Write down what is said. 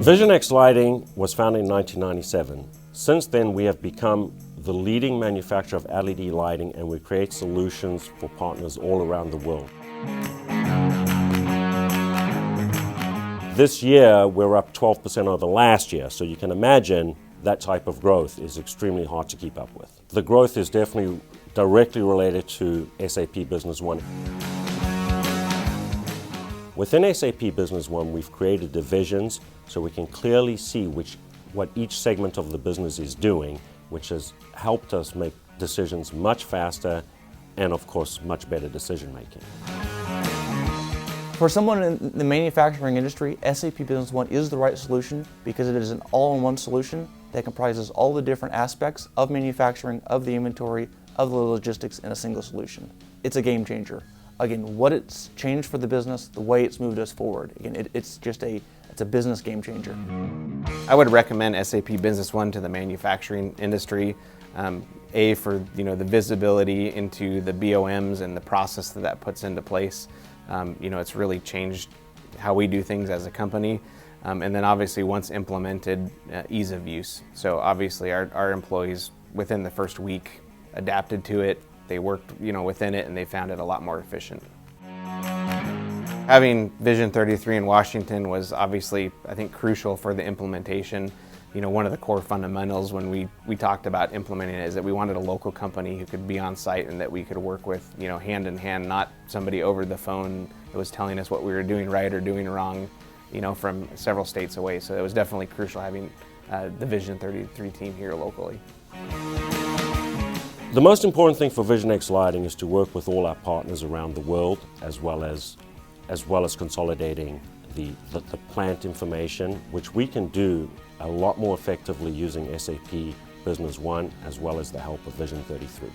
VisionX Lighting was founded in 1997. Since then, we have become the leading manufacturer of LED lighting, and we create solutions for partners all around the world. This year, we're up 12% over last year, so you can imagine that type of growth is extremely hard to keep up with. The growth is definitely directly related to SAP Business One. Within SAP Business One, we've created divisions so we can clearly see what each segment of the business is doing, which has helped us make decisions much faster and, of course, much better decision making. For someone in the manufacturing industry, SAP Business One is the right solution because it is an all-in-one solution that comprises all the different aspects of manufacturing, of the inventory, of the logistics in a single solution. It's a game changer. Again, what it's changed for the business, the way it's moved us forward. Again, it's a business game changer. I would recommend SAP Business One to the manufacturing industry. For the visibility into the BOMs and the process that puts into place. It's really changed how we do things as a company. And then obviously once implemented, ease of use. So obviously our employees within the first week adapted to it. They worked within it and they found it a lot more efficient. Having Vision33 in Washington was obviously, I think, crucial for the implementation. One of the core fundamentals when we talked about implementing it is that we wanted a local company who could be on site and that we could work with, hand in hand, not somebody over the phone that was telling us what we were doing right or doing wrong, from several states away. So it was definitely crucial having the Vision33 team here locally. The most important thing for VisionX Lighting is to work with all our partners around the world, as well as consolidating the plant information, which we can do a lot more effectively using SAP Business One, as well as the help of Vision33.